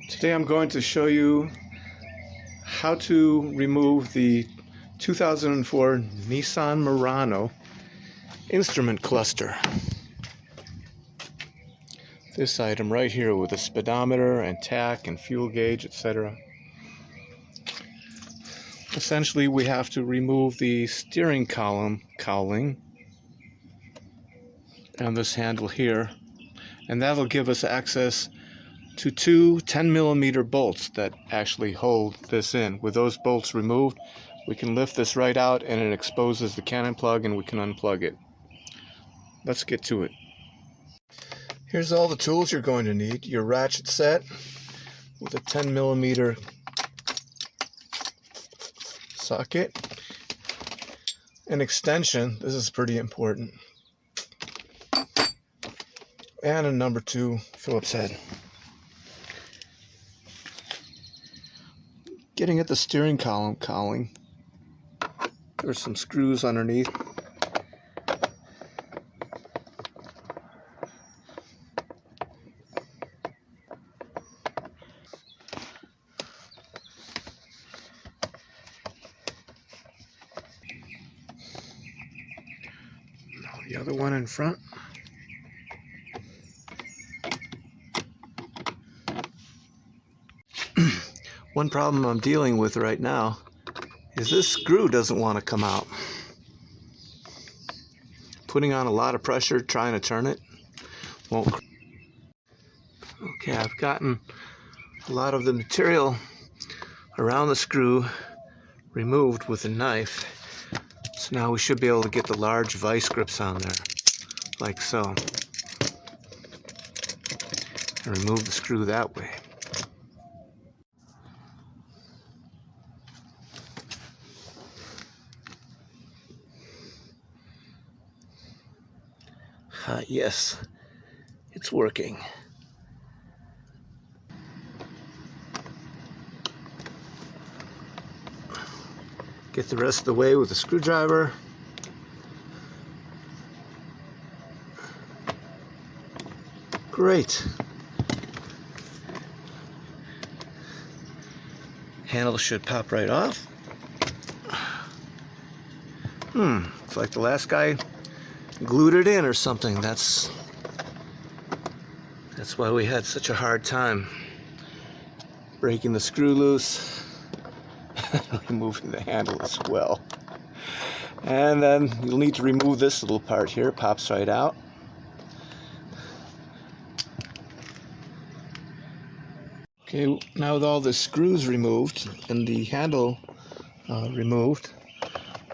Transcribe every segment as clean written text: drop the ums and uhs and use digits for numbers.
Today I'm going to show you how to remove the 2004 Nissan Murano Instrument Cluster. This item right here with a speedometer and tach and fuel gauge, etc. Essentially, we have to remove the steering column cowling and this handle here, and that'll give us access to two 10mm bolts that actually hold this in. With those bolts removed, we can lift this right out and it exposes the cannon plug and we can unplug it. Let's get to it. Here's all the tools you're going to need. Your ratchet set with a 10mm socket, an extension, this is pretty important, and a number 2 Phillips head. Getting at the steering column cowling, there's some screws underneath. The other one in front. One problem I'm dealing with right now is this screw doesn't want to come out. Putting on a lot of pressure trying to turn it won't. Okay, I've gotten a lot of the material around the screw removed with a knife. So now we should be able to get the large vice grips on there, like so, and remove the screw that way. Yes, it's working. Get the rest of the way with a screwdriver. Great. Handle should pop right off. It's like the last guy glued it in or something. That's why we had such a hard time breaking the screw loose, removing the handle as well. And then you'll need to remove this little part here. It pops right out. Okay, now with all the screws removed and the handle removed,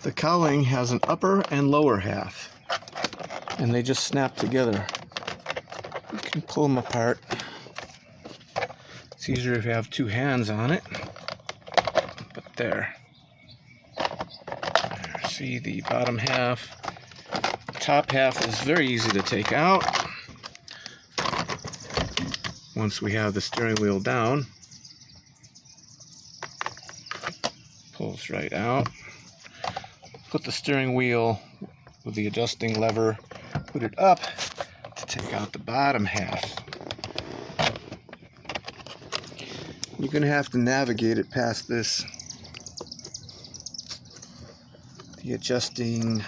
the cowling has an upper and lower half, and they just snap together. You can pull them apart. It's easier if you have two hands on it. But there. See the bottom half. The top half is very easy to take out. Once we have the steering wheel down, pulls right out. Put the steering wheel with the adjusting lever, put it up to take out the bottom half. You're going to have to navigate it past this, the adjusting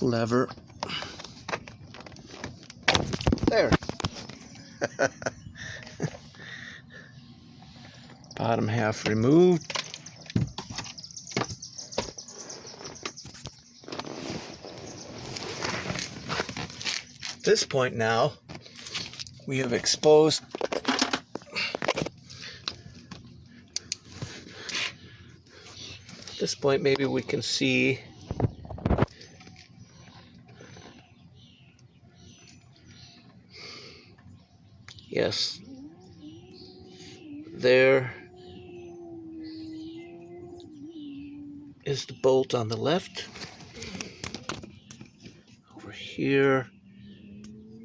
lever. There. Bottom half removed. At this point now, we have exposed at this point maybe we can see yes, there is the bolt on the left. Over here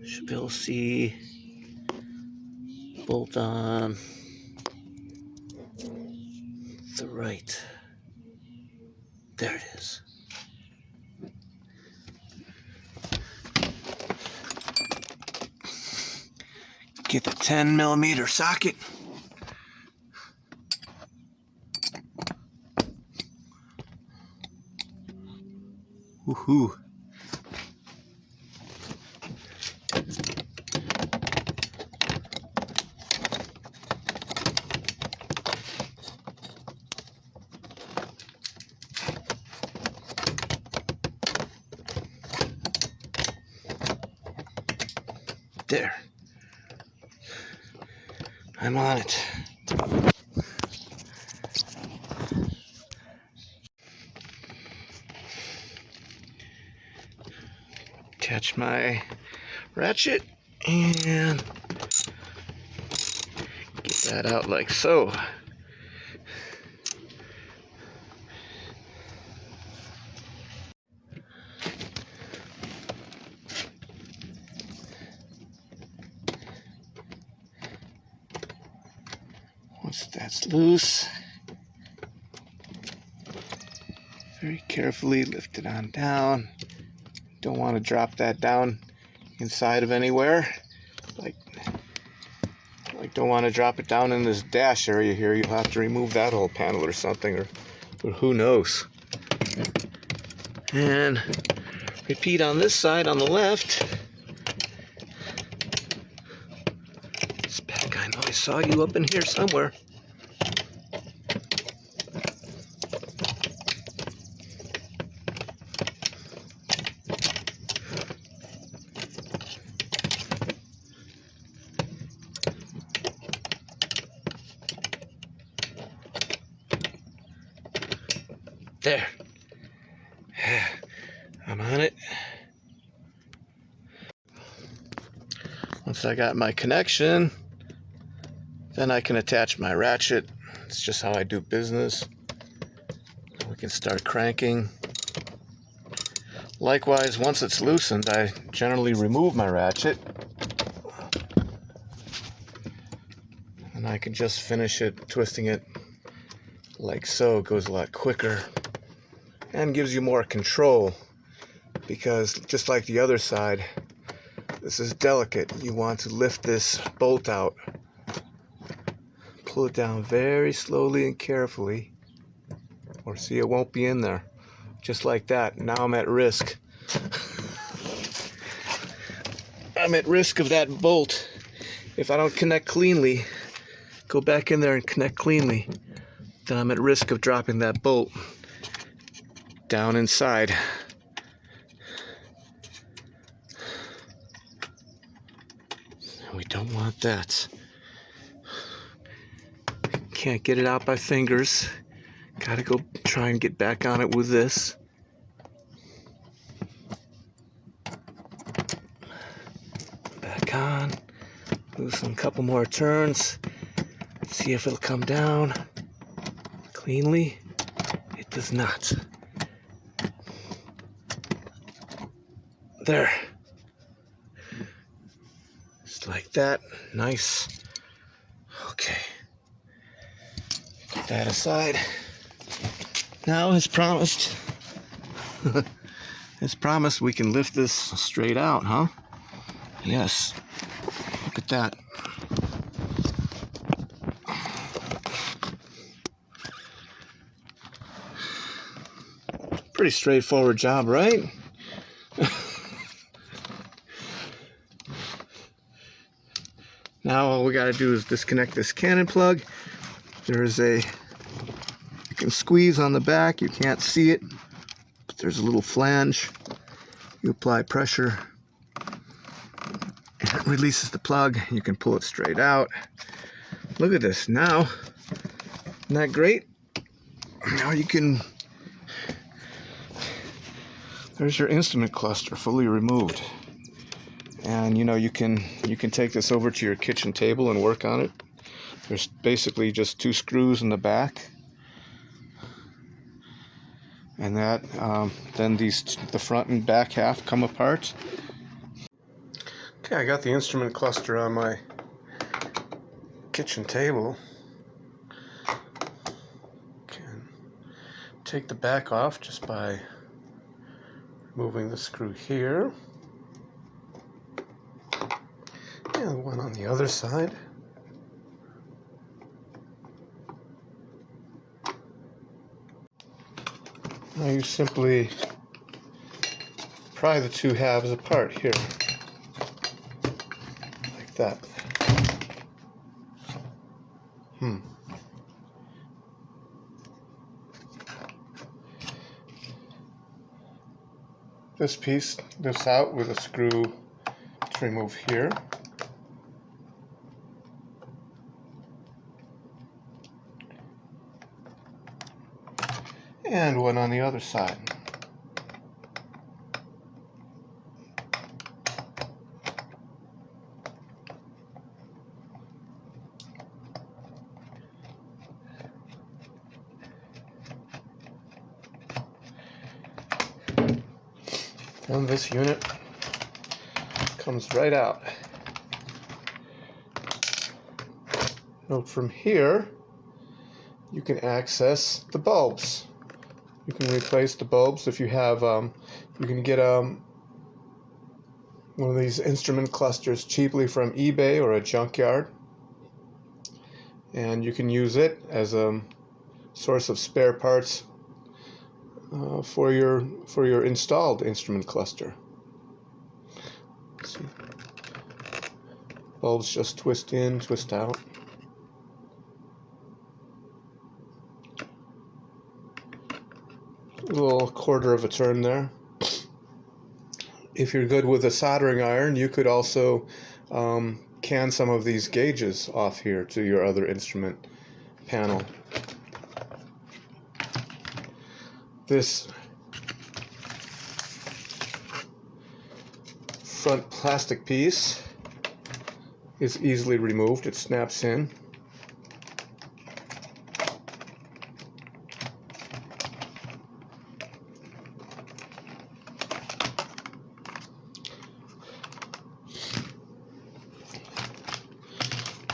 should be able to see bolt on the right. There it is. Get the 10mm socket. Woohoo. There. I'm on it. Attach my ratchet and get that out like so. Once that's loose, very carefully lift it on down. Don't want to drop that down inside of anywhere. Like don't want to drop it down in this dash area here. You'll have to remove that whole panel or something, or who knows. And repeat on this side on the left. It's back. I know I saw you up in here somewhere. There. I'm on it. Once I got my connection, then I can attach my ratchet. It's just how I do business. We can start cranking. Likewise, once it's loosened, I generally remove my ratchet. And I can just finish it, twisting it like so. It goes a lot quicker and gives you more control, because just like the other side, this is delicate. You want to lift this bolt out, pull it down very slowly and carefully, or see, it won't be in there. Just like that. Now I'm at risk. I'm at risk of that bolt. If I don't connect cleanly, go back in there and connect cleanly, then I'm at risk of dropping that bolt down inside. We don't want that. Can't get it out by fingers. Gotta go try and get back on it with this. Back on. Loosen a couple more turns. See if it'll come down cleanly. It does not. There. Just like that. Nice. Okay. Put that aside. Now, as promised, we can lift this straight out, huh? Yes. Look at that. Pretty straightforward job, right? Now all we gotta do is disconnect this cannon plug. There's you can squeeze on the back. You can't see it, but there's a little flange. You apply pressure, and it releases the plug. You can pull it straight out. Look at this now. Isn't that great? Now you can. There's your instrument cluster fully removed. And you can take this over to your kitchen table and work on it. There's basically just 2 screws in the back, and that then the front and back half come apart. Okay, I got the instrument cluster on my kitchen table. Can take the back off just by removing the screw here. And one on the other side. Now you simply pry the two halves apart here, like that. This piece lifts out with a screw to remove here. And one on the other side. And this unit comes right out. Note from here, you can access the bulbs. You can replace the bulbs if you have, you can get one of these instrument clusters cheaply from eBay or a junkyard. And you can use it as a source of spare parts for your installed instrument cluster. See, bulbs just twist in, twist out. A little quarter of a turn there. If you're good with a soldering iron, you could also can some of these gauges off here to your other instrument panel. This front plastic piece is easily removed. It snaps in.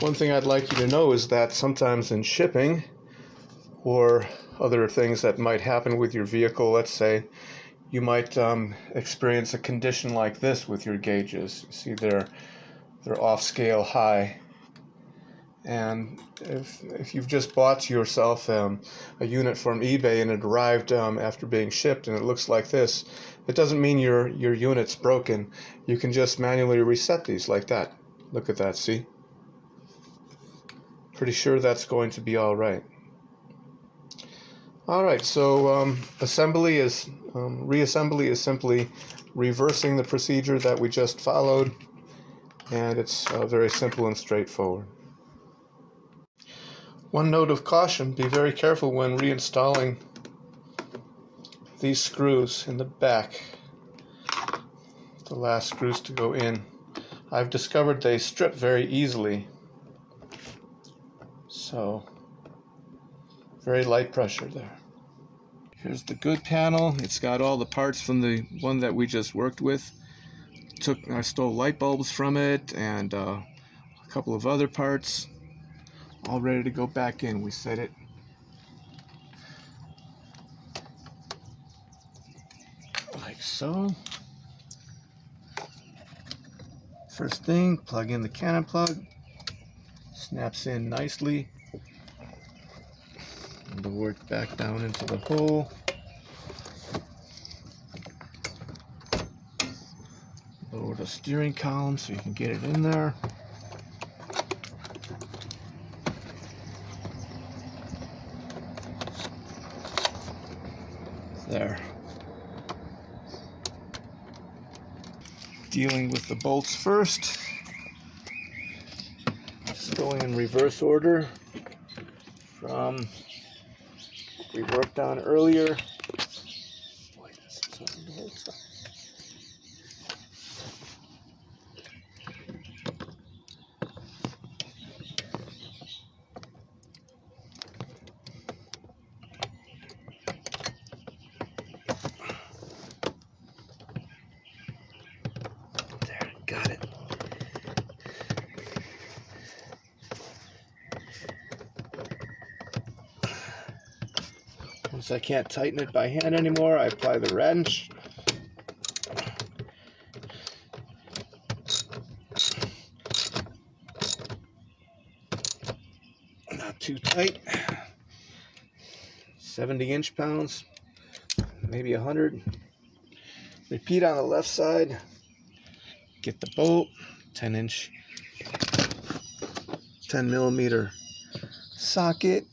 One thing I'd like you to know is that sometimes in shipping or other things that might happen with your vehicle, let's say, you might experience a condition like this with your gauges. You see they're off scale high. And if you've just bought yourself a unit from eBay and it arrived after being shipped and it looks like this, it doesn't mean your unit's broken. You can just manually reset these like that. Look at that, see? Pretty sure that's going to be all right. Alright, so reassembly is simply reversing the procedure that we just followed, and it's very simple and straightforward. One note of caution, be very careful when reinstalling these screws in the back, the last screws to go in. I've discovered they strip very easily, so very light pressure there. Here's the good panel. It's got all the parts from the one that we just worked with. I stole light bulbs from it and a couple of other parts, all ready to go back in. We set it like so. First thing, plug in the Cannon plug. Snaps in nicely. Lower it back down into the hole. Lower the steering column so you can get it in there. There. Dealing with the bolts first. Just going in reverse order from we worked on earlier. There, got it. Once I can't tighten it by hand anymore, I apply the wrench. Not too tight. 70 inch-pounds, maybe 100. Repeat on the left side. Get the bolt, 10 millimeter socket.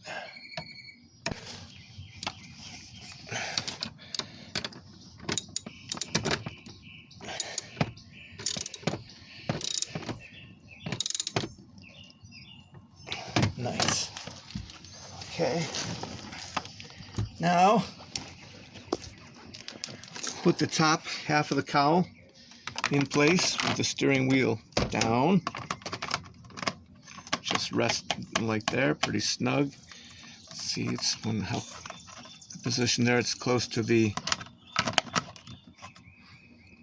Nice. Okay. Now, put the top half of the cowl in place with the steering wheel down. Just rest like there, pretty snug. See, it's the position there, it's close to the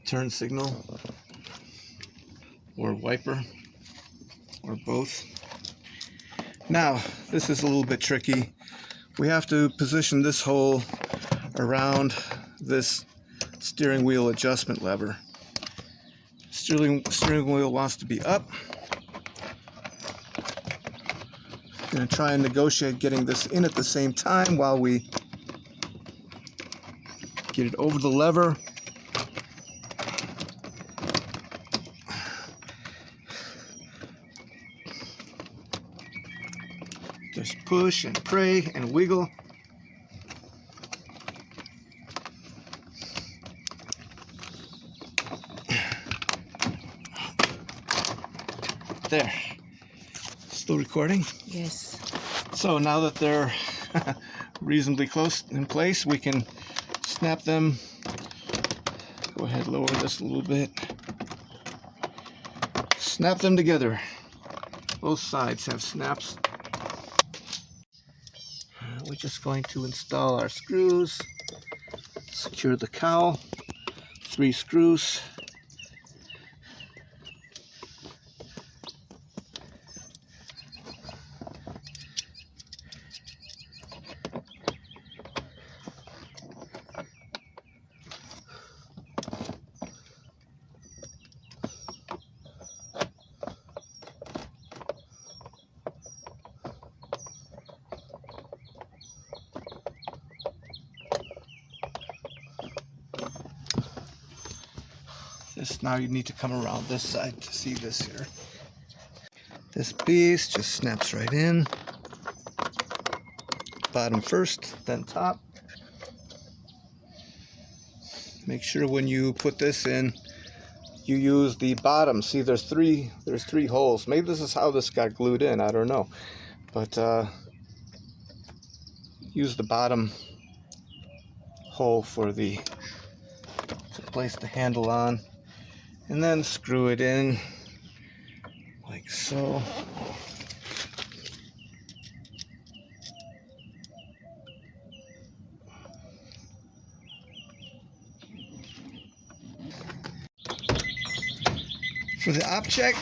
turn signal or wiper or both. Now, this is a little bit tricky. We have to position this hole around this steering wheel adjustment lever. Steering wheel wants to be up. Going to try and negotiate getting this in at the same time while we get it over the lever. Just push and pray and wiggle. There. Still recording? Yes. So now that they're reasonably close in place, we can snap them. Go ahead, lower this a little bit. Snap them together. Both sides have snaps. We're just going to install our screws, secure the cowl, 3 screws. Now you need to come around this side to see this here. This piece just snaps right in. Bottom first, then top. Make sure when you put this in, you use the bottom. See, there's three holes. Maybe this is how this got glued in, I don't know. But use the bottom hole for to place the handle on. And then screw it in like so. For the op check,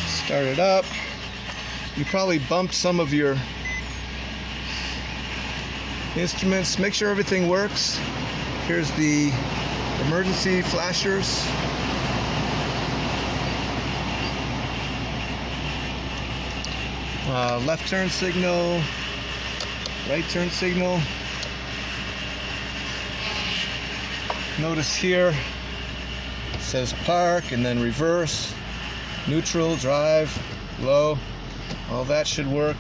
start it up. You probably bumped some of your instruments. Make sure everything works. Here's the emergency flashers. Left turn signal, right turn signal. Notice here it says park and then reverse, neutral, drive, low. All that should work.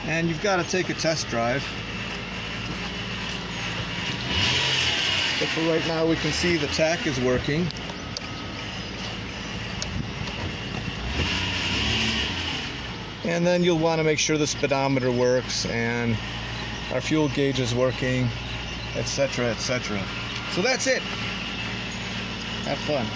And you've got to take a test drive. But for right now, we can see the tach is working. And then you'll want to make sure the speedometer works and our fuel gauge is working, etc., etc. So that's it. Have fun.